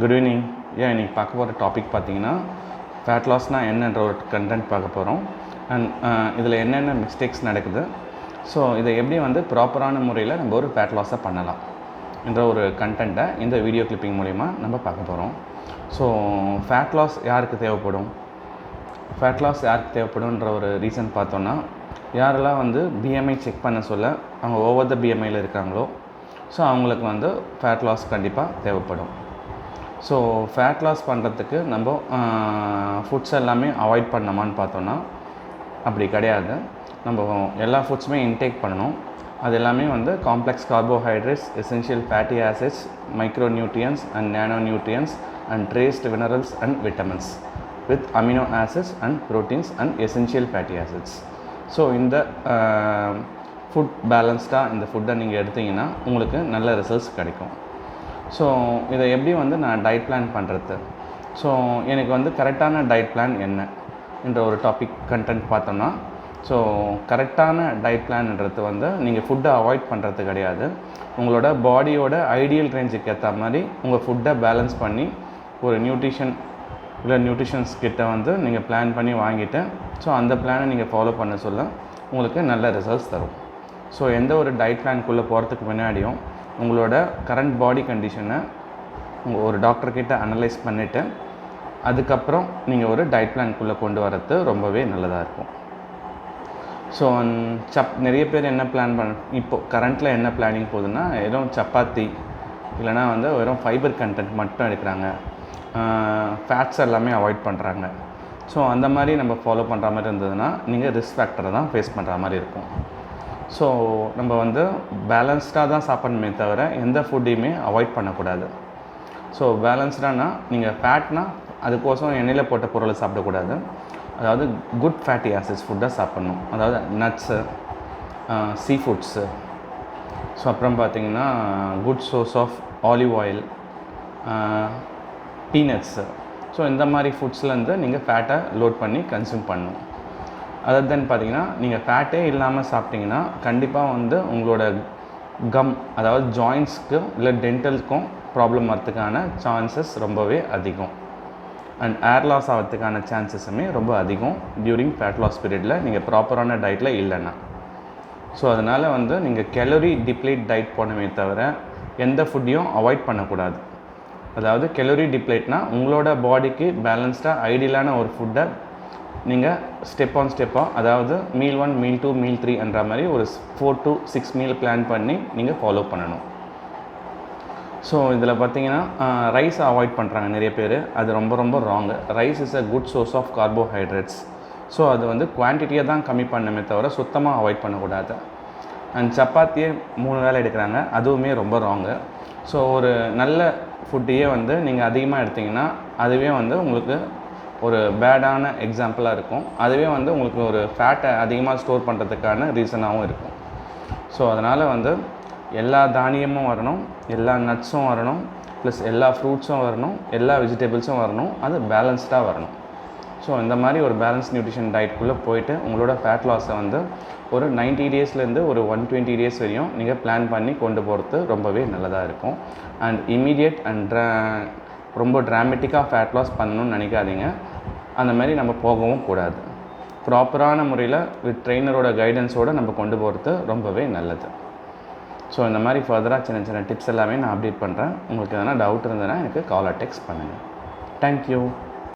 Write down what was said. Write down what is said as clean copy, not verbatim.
Good evening. இன்னைக்கு பார்க்க போகிற டாபிக் பார்த்தீங்கன்னா ஃபேட் லாஸ்னால் என்னன்ற ஒரு கண்டென்ட் பார்க்க போகிறோம். அண்ட் இதில் என்னென்ன மிஸ்டேக்ஸ் நடக்குது, ஸோ இதை எப்படி வந்து ப்ராப்பரான முறையில் நம்ம ஒரு ஃபேட் லாஸை பண்ணலாம் என்ற ஒரு கண்டென்ட்டை இந்த வீடியோ கிளிப்பிங் மூலிமா நம்ம பார்க்க போகிறோம். ஸோ ஃபேட் லாஸ் யாருக்கு தேவைப்படும், ஃபேட் லாஸ் யாருக்கு தேவைப்படும்ன்ற ஒரு ரீசன் பார்த்தோன்னா, யாரெல்லாம் வந்து பிஎம்ஐ செக் பண்ண சொல்ல அவங்க ஓவர் த பிஎம்ஐயில் இருக்காங்களோ, ஸோ அவங்களுக்கு வந்து ஃபேட் லாஸ் கண்டிப்பாக தேவைப்படும். ஸோ ஃபேட் லாஸ் பண்ணுறதுக்கு நம்ம ஃபுட்ஸ் எல்லாமே அவாய்ட் பண்ணோமான்னு பார்த்தோன்னா அப்படி கிடையாது. நம்ம எல்லா ஃபுட்ஸுமே இன்டேக் பண்ணணும். அது எல்லாமே வந்து complex carbohydrates, essential fatty acids, micro nutrients and nano nutrients and traced minerals and vitamins with amino acids and proteins and essential fatty acids. So இந்த ஃபுட் பேலன்ஸ்டாக இந்த ஃபுட்டை நீங்கள் எடுத்திங்கன்னா உங்களுக்கு நல்ல ரிசல்ட்ஸ் கிடைக்கும். ஸோ இதை எப்படி வந்து நான் டயட் பிளான் பண்ணுறது, ஸோ எனக்கு வந்து கரெக்டான டயட் பிளான் என்ன என்ற ஒரு டாபிக் கண்டென்ட் பார்த்தோம்னா, ஸோ கரெக்டான டயட் பிளான்ன்றது வந்து நீங்கள் ஃபுட்டை அவாய்ட் பண்ணுறது கிடையாது. உங்களோட பாடியோட ஐடியல் ரேஞ்சுக்கு ஏற்ற மாதிரி உங்கள் ஃபுட்டை பேலன்ஸ் பண்ணி ஒரு நியூட்ரிஷன்ஸ் கிட்ட வந்து நீங்கள் பிளான் பண்ணி வாங்கிட்டு, ஸோ அந்த பிளானை நீங்கள் ஃபாலோ பண்ண சொல்ல உங்களுக்கு நல்ல ரிசல்ட்ஸ் தரும். ஸோ எந்த ஒரு டயட் பிளான்குள்ளே போகிறதுக்கு முன்னாடியும் உங்களோட கரண்ட் பாடி கண்டிஷனை ஒரு டாக்டர்கிட்ட அனலைஸ் பண்ணிவிட்டு அதுக்கப்புறம் நீங்கள் ஒரு டயட் பிளான்குள்ளே கொண்டு வரது ரொம்பவே நல்லதாக இருக்கும். ஸோ நிறைய பேர் என்ன பிளான் இப்போது கரண்ட்டில் என்ன பிளானிங் போகுதுன்னா, வெறும் சப்பாத்தி இல்லைனா வந்து வெறும் ஃபைபர் கண்டென்ட் மட்டும் எடுக்கிறாங்க, ஃபேட்ஸ் எல்லாமே அவாய்ட் பண்ணுறாங்க. ஸோ அந்த மாதிரி நம்ம ஃபாலோ பண்ணுற மாதிரி இருந்ததுன்னா நீங்கள் ரிஸ்க் ஃபேக்டரை தான் ஃபேஸ் பண்ணுற மாதிரி இருக்கும். ஸோ நம்ம வந்து பேலன்ஸ்டாக தான் சாப்பிடணுமே தவிர எந்த ஃபுட்டையுமே அவாய்ட் பண்ணக்கூடாது. ஸோ பேலன்ஸ்டானா நீங்கள் ஃபேட்னா அதுக்கோசம் எண்ணெயில் போட்ட பொருளை சாப்பிடக்கூடாது. அதாவது குட் ஃபேட்டி ஆசிட்ஸ் ஃபுட்டாக சாப்பிட்ணும். அதாவது நட்ஸு, சீ ஃபுட்ஸு, ஸோ அப்புறம் பார்த்திங்கன்னா good source of olive oil, peanuts. So இந்த மாதிரி ஃபுட்ஸ்லேருந்து நீங்கள் ஃபேட்டை லோட் பண்ணி கன்சியூம் பண்ணணும். அதர் தென் பார்த்திங்கன்னா நீங்கள் ஃபேட்டே இல்லாமல் சாப்பிட்டிங்கன்னா கண்டிப்பாக வந்து உங்களோட அதாவது ஜாயின்ட்ஸ்க்கும் இல்லை டென்டலுக்கும் ப்ராப்ளம் வரத்துக்கான சான்சஸ் ரொம்பவே அதிகம். அண்ட் ஏர் லாஸ் ஆகிறதுக்கான சான்சஸுமே ரொம்ப அதிகம் டியூரிங் ஃபேட் லாஸ் பீரியடில் நீங்கள் ப்ராப்பரான டயட்டில் இல்லைன்னா. ஸோ அதனால் வந்து நீங்கள் கெலோரி டிப்ளேட் டயட் போனவே தவிர எந்த ஃபுட்டையும் அவாய்ட் பண்ணக்கூடாது. அதாவது கெலோரி டிப்ளேட்னால் உங்களோட பாடிக்கு பேலன்ஸ்டாக ஐடியலான ஒரு ஃபுட்டை நீங்கள் ஸ்டெப் ஆன் ஸ்டெப்பாக, அதாவது மீல் 1, மீல் 2, மீல் 3 என்ற மாதிரி ஒரு 4 to 6 மீல் பிளான் பண்ணி நீங்கள் ஃபாலோ பண்ணணும். ஸோ இதில் பார்த்தீங்கன்னா ரைஸை அவாய்ட் பண்ணுறாங்க நிறைய பேர். அது ரொம்ப ரொம்ப wrong. Rice is a good source of carbohydrates. So அது வந்து குவான்டிட்டியை தான் கம்மி பண்ணணுமே தவிர சுத்தமாக அவாய்ட் பண்ணக்கூடாது. அண்ட் சப்பாத்தியே 3 வேளை எடுக்கிறாங்க, அதுவுமே ரொம்ப ராங்கு. ஸோ ஒரு நல்ல ஃபுட்டையே வந்து நீங்கள் அதிகமாக எடுத்திங்கன்னா அதுவே வந்து உங்களுக்கு ஒரு பேடான எக்ஸாம்பிளாக இருக்கும். அதுவே வந்து உங்களுக்கு ஒரு ஃபேட்டை அதிகமாக ஸ்டோர் பண்ணுறதுக்கான ரீசனாகவும் இருக்கும். ஸோ அதனால் வந்து எல்லா தானியமும் வரணும், எல்லா நட்ஸும் வரணும், ப்ளஸ் எல்லா ஃப்ரூட்ஸும் வரணும், எல்லா வெஜிடபிள்ஸும் வரணும். அது பேலன்ஸ்டாக வரணும். ஸோ இந்த மாதிரி ஒரு பேலன்ஸ் நியூட்ரிஷன் டயட்குள்ளே போயிட்டு உங்களோட ஃபேட் லாஸை வந்து ஒரு 90 டேஸ்லேருந்து ஒரு 120 டேஸ் வரையும் நீங்கள் பிளான் பண்ணி கொண்டு போகிறது ரொம்பவே நல்லதாக இருக்கும். அண்ட் இமீடியட் அண்ட் ரொம்ப ட்ராமேட்டிக்காக ஃபேட் லாஸ் பண்ணணும்னு நினைக்காதீங்க. அந்த மாதிரி நம்ம போகவும் கூடாது. ப்ராப்பரான முறையில் வித் ட்ரெயினரோட கைடன்ஸோடு நம்ம கொண்டு போகிறது ரொம்பவே நல்லது. ஸோ இந்த மாதிரி ஃபர்தராக சின்ன டிப்ஸ் எல்லாமே நான் அப்டேட் பண்ணுறேன். உங்களுக்கு எதனா டவுட் இருந்ததுன்னா எனக்கு கால் ஆர் டெக்ஸ்ட் பண்ணுங்கள். தேங்க்யூ.